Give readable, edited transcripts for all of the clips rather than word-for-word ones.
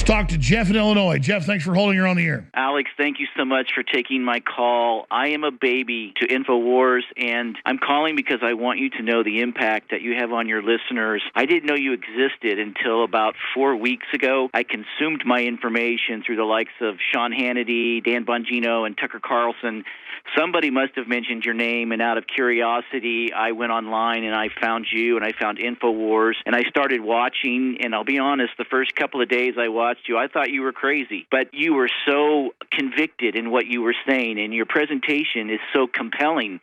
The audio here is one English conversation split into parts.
Let's talk to Jeff in Illinois. Jeff, thanks for holding her on the air. Alex, thank you so much for taking my call. I am a baby to InfoWars, and I'm calling because I want you to know the impact that you have on your listeners. I didn't know you existed until about 4 weeks ago. I consumed my information through the likes of Sean Hannity, Dan Bongino, and Tucker Carlson. Somebody must have mentioned your name, and out of curiosity, I went online and I found you, and I found InfoWars, and I started watching, and I'll be honest, the first couple of days I watched you, I thought you were crazy, but you were so convicted in what you were saying, and your presentation is so compelling.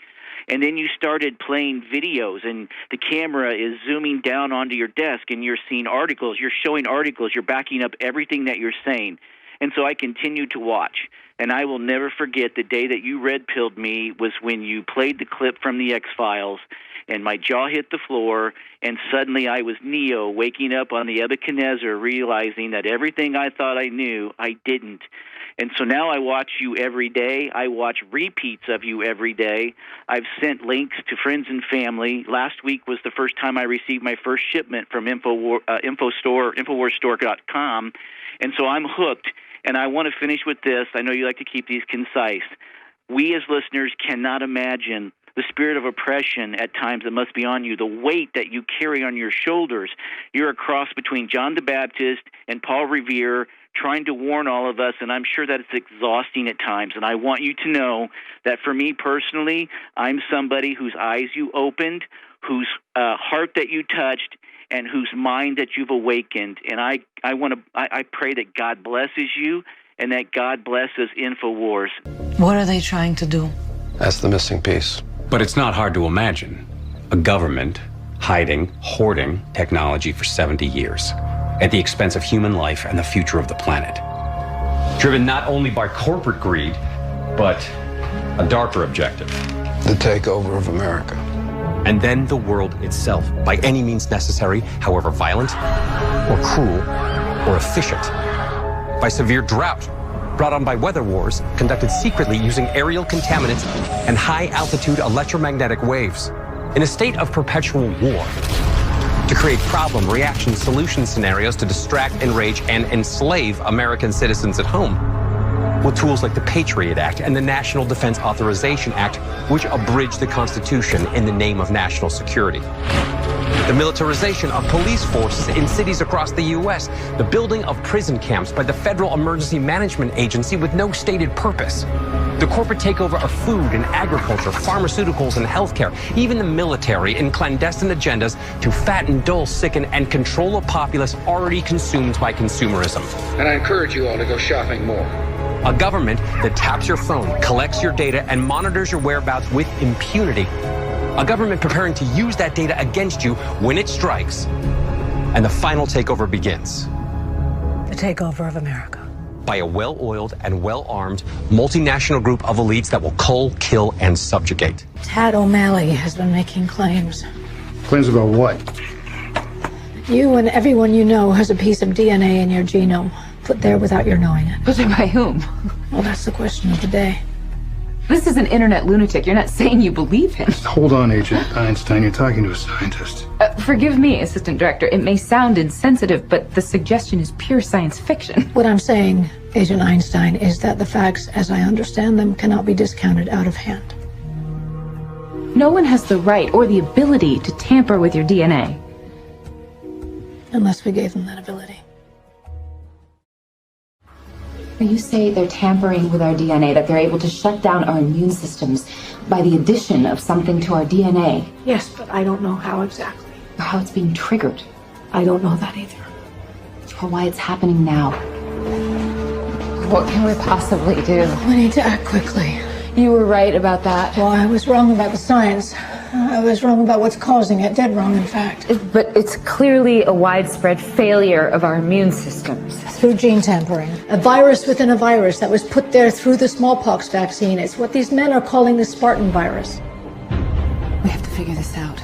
And then you started playing videos, and the camera is zooming down onto your desk, and you're seeing articles, you're showing articles, you're backing up everything that you're saying. And so I continued to watch. And I will never forget the day that you red-pilled me was when you played the clip from the X-Files, and my jaw hit the floor, and suddenly I was Neo waking up on the Nebuchadnezzar, realizing that everything I thought I knew, I didn't. And so now I watch you every day. I watch repeats of you every day. I've sent links to friends and family. Last week was the first time I received my first shipment from InfoWarsStore.com. And so I'm hooked. And I want to finish with this. I know you like to keep these concise. We as listeners cannot imagine the spirit of oppression at times that must be on you, the weight that you carry on your shoulders. You're a cross between John the Baptist and Paul Revere, trying to warn all of us, and I'm sure that it's exhausting at times. And I want you to know that for me personally, I'm somebody whose eyes you opened, whose heart that you touched, and whose mind that you've awakened. And I pray that God blesses you and that God blesses InfoWars. What are they trying to do? That's the missing piece. But it's not hard to imagine. A government hiding, hoarding technology for 70 years at the expense of human life and the future of the planet. Driven not only by corporate greed, but a darker objective. The takeover of America. And then the world itself, by any means necessary, however violent, or cruel, or efficient. By severe drought, brought on by weather wars, conducted secretly using aerial contaminants and high-altitude electromagnetic waves. In a state of perpetual war. To create problem, reaction, solution scenarios to distract, enrage, and enslave American citizens at home. With tools like the Patriot Act and the National Defense Authorization Act, which abridge the Constitution in the name of national security. The militarization of police forces in cities across the U.S., the building of prison camps by the Federal Emergency Management Agency with no stated purpose, the corporate takeover of food and agriculture, pharmaceuticals and healthcare, even the military in clandestine agendas to fatten, dull, sicken, and control a populace already consumed by consumerism. And I encourage you all to go shopping more. A government that taps your phone, collects your data, and monitors your whereabouts with impunity. A government preparing to use that data against you when it strikes. And the final takeover begins. The takeover of America. By a well-oiled and well-armed multinational group of elites that will cull, kill, and subjugate. Tad O'Malley has been making claims. Claims about what? You and everyone you know has a piece of DNA in your genome, put there without your knowing it. Put there by whom? Well, that's the question of the day. This is an internet lunatic. You're not saying you believe him. Hold on, Agent Einstein. You're talking to a scientist. Forgive me, Assistant Director. It may sound insensitive, but the suggestion is pure science fiction. What I'm saying, Agent Einstein, is that the facts, as I understand them, cannot be discounted out of hand. No one has the right or the ability to tamper with your DNA. Unless we gave them that ability. You say they're tampering with our DNA, that they're able to shut down our immune systems by the addition of something to our DNA. Yes, but I don't know how exactly. Or how it's being triggered. I don't know that either. Or why it's happening now. What can we possibly do? We need to act quickly. You were right about that. Well, I was wrong about the science. I was wrong about what's causing it. Dead wrong, in fact. But it's clearly a widespread failure of our immune systems. Through gene tampering. A virus within a virus that was put there through the smallpox vaccine. It's what these men are calling the Spartan virus. We have to figure this out.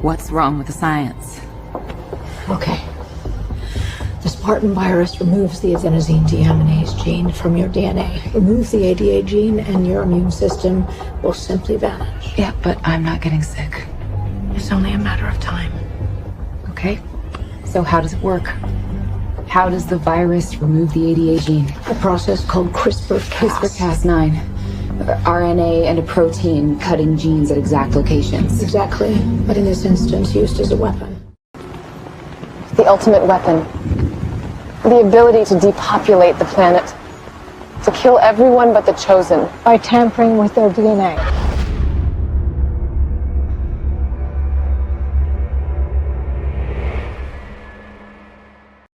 What's wrong with the science? Okay. The Spartan virus removes the adenosine deaminase gene from your DNA. Remove the ADA gene and your immune system will simply vanish. Yeah, but I'm not getting sick. It's only a matter of time. Okay. So how does it work? How does the virus remove the ADA gene? A process called CRISPR-Cas. CRISPR-Cas9. RNA and a protein cutting genes at exact locations. Exactly, but in this instance used as a weapon. The ultimate weapon. The ability to depopulate the planet. To kill everyone but the chosen. By tampering with their DNA.